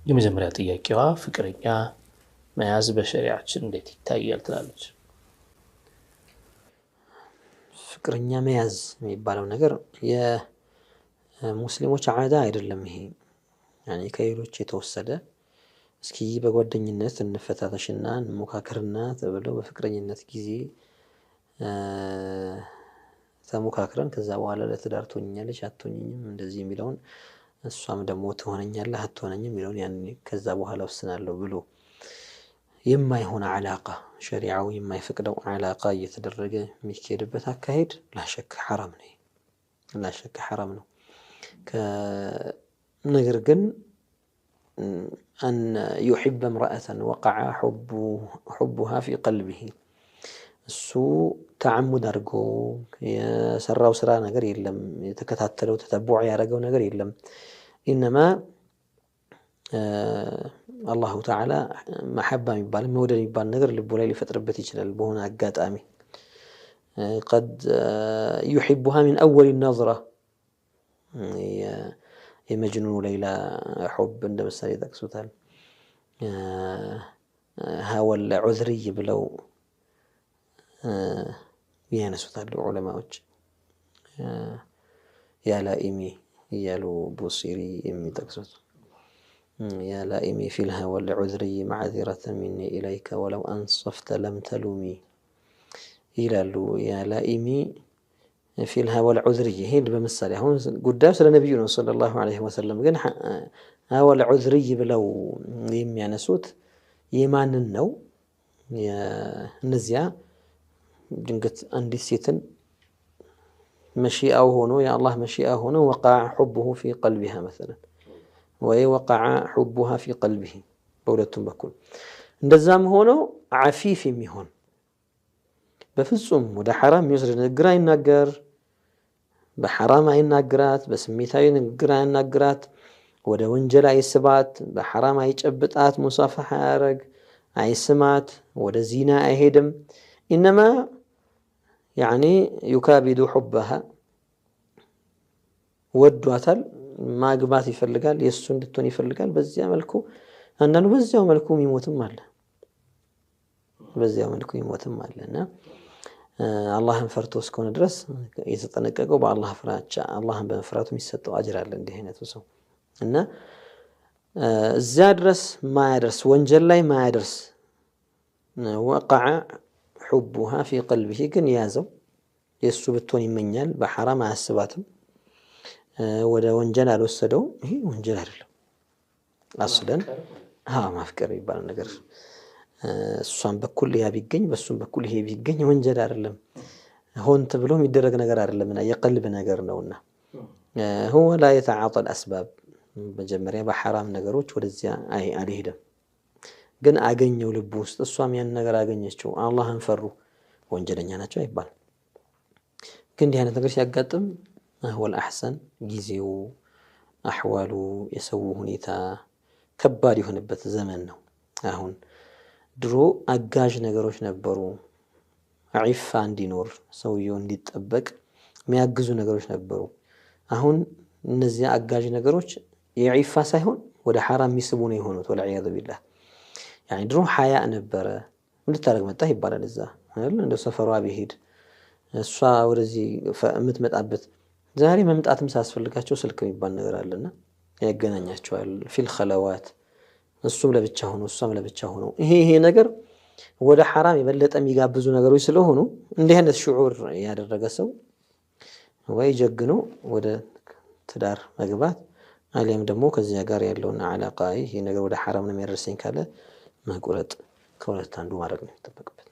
የመጀመሪያ ጥያቄዋ ፍቅረኛ መያዝ በሸሪዓችን እንዴት ይታያል ትላለች? ፍቅረኛ መያዝ የሚባለው ነገር የሙስሊሞች ዓዳ አይደለም። ይሄ ያኔ ከሌሎች የተወሰደ እስኪ በጓደኝነት እንፈታተሽና እንሞካከርና ተብለው በፍቅረኝነት ጊዜ ተሞካክረን ከዛ በኋላ ለትዳር ትሆኛለሽ አትሆኝም እንደዚህ የሚለውን እሷም ደግሞ ትሆነኛለህ አትሆነኝም የሚለውን ያኔ ከዛ በኋላ ወስናለሁ ብሎ የማይሆን ዓላቃ ሸሪዓው የማይፈቅደው ዓላቃ እየተደረገ የሚካሄድበት አካሄድ ላሸክ ሐራም ነው። ላሸክ ሐራም ነው። ነገር ግን أن يحب امرأة وقع حبها في قلبه እሱ ተዓሙድ አድርጎ የሰራው ስራ ነገር የለም። የተከታተለው ተተቡዕ ያደረገው ነገር የለም። ኢነማ አላሁ ተዓላ መሐባ የሚባል መውደድ የሚባል ነገር ልቡ ላይ ሊፈጥርበት ይችላል በሆነ አጋጣሚ قد يحبها من أول النظرة የመጅኑን ሌላ ሑብ እንደ ምሳሌ ጠቅሱታል። ሀወል ዑዝርይ ብለው ያነሱታል ዑለማዎች። ያ ላኢሚ እያሉ ቡሲሪ የሚጠቅሱት ያ ላኢሚ ፊል ሀወል ዑዝርይ መዕዚረተን ሚኒ ኢለይከ ወለው አንሰፍተ ለም ተሉሚ ይላሉ። ያ ላኢሚ ፊል ሀወል ዑዝርይ ይሄን በምሳሌ አሁን ጉዳዩ ስለ ነቢዩ ነው ሰለላሁ ዐለይሂ ወሰለም። ግን ሀወል ዑዝርይ ብለው የሚያነሱት የማንን ነው? እነዚያ ድንገት አንዲት ሴትን መሺአው ሆኖ የአላህ መሺአ ሆኖ ወቀዐ ሑቡሁ ፊ ቀልቢሃ መሰለን ወይ ወቀዐ ሑቡሃ ፊ ቀልቢሂ በሁለቱም በኩል እንደዛም ሆኖ ዓፊፍ የሚሆን በፍጹም ወደ ሐራም የሚወስድ ንግግር አይናገር፣ በሐራም አይናግራት፣ በስሜታዊ ንግግር አይናግራት፣ ወደ ወንጀል አይስባት፣ በሐራም አይጨብጣት፣ ሙሳፋህ አያረግ፣ አይስማት፣ ወደ ዚና አይሄድም። ኢነማ ያዕኒ ዩካቢዱ ሑበሃ ወዷታል፣ ማግባት ይፈልጋል፣ የእሱ እንድትሆን ይፈልጋል። በዚያ መልኩ አንዳንዱ በዚያው መልኩ የሚሞትም አለ። በዚያው መልኩ ይሞትም አለ እና አላህን ፈርቶ እስከሆነ ድረስ የተጠነቀቀው በአላህ ፍራቻ አላህን በመፍራቱ የሚሰጠው አጅር አለ እንዲህ አይነቱ ሰው እና እዚያ ድረስ ማያደርስ ወንጀል ላይ ማያደርስ ወቀዐ ሑቡሃ ፊ ቀልቢሂ ግን የያዘው የእሱ ብትሆን ይመኛል፣ በሐራም አያስባትም፣ ወደ ወንጀል አልወሰደው። ይሄ ወንጀል አይደለም። አስለን ማፍቀር የሚባለው ነገር እሷን በኩል ያ ቢገኝ በሱም በኩል ይሄ ቢገኝ ወንጀል አይደለም። ሆን ተብሎ የሚደረግ ነገር አይደለምና የቀልብ ነገር ነውና هو لا يتعاطى الأسباب መጀመሪያ በሐራም ነገሮች ወደዚያ አልሄደም። ግን አገኘው ልብ ውስጥ እሷም ያን ነገር አገኘችው፣ አላህን ፈሩ፣ ወንጀለኛ ናቸው አይባልም። ግን እንዲህ አይነት ነገር ሲያጋጥም ወል አሕሰን ጊዜው አሕዋሉ የሰው ሁኔታ ከባድ የሆነበት ዘመን ነው አሁን። ድሮ አጋዥ ነገሮች ነበሩ፣ ዒፋ እንዲኖር ሰውየው እንዲጠበቅ የሚያግዙ ነገሮች ነበሩ። አሁን እነዚያ አጋዥ ነገሮች የዒፋ ሳይሆን ወደ ሐራም የሚስቡ ነው የሆኑት። ወልዒያዙ ቢላህ ያኒ ድሮ ሐያ ነበረ፣ እንድታረግ መጣህ ይባላል እዛ አይደል? እንደ ሰፈሯ ቢሄድ እሷ ወደዚህ የምትመጣበት ዛሬ መምጣትም ሳያስፈልጋቸው ስልክ የሚባል ነገር አለና ያገናኛቸዋል ፊል ኸለዋት፣ እሱም ለብቻ ሆኖ እሷም ለብቻ ሆኖ ይሄ ነገር ወደ ሐራም የበለጠ የሚጋብዙ ነገሮች ስለሆኑ እንዲህ አይነት ሽዑር ያደረገ ሰው ወይ ጀግኖ ወደ ትዳር መግባት አሊያም ደግሞ ከዚያ ጋር ያለውን ዓላቃ ይሄ ነገር ወደ ሐራም ነው የሚያደርሰኝ ካለ መቁረጥ፣ ከሁለት አንዱ ማድረግ ነው የሚጠበቅበት።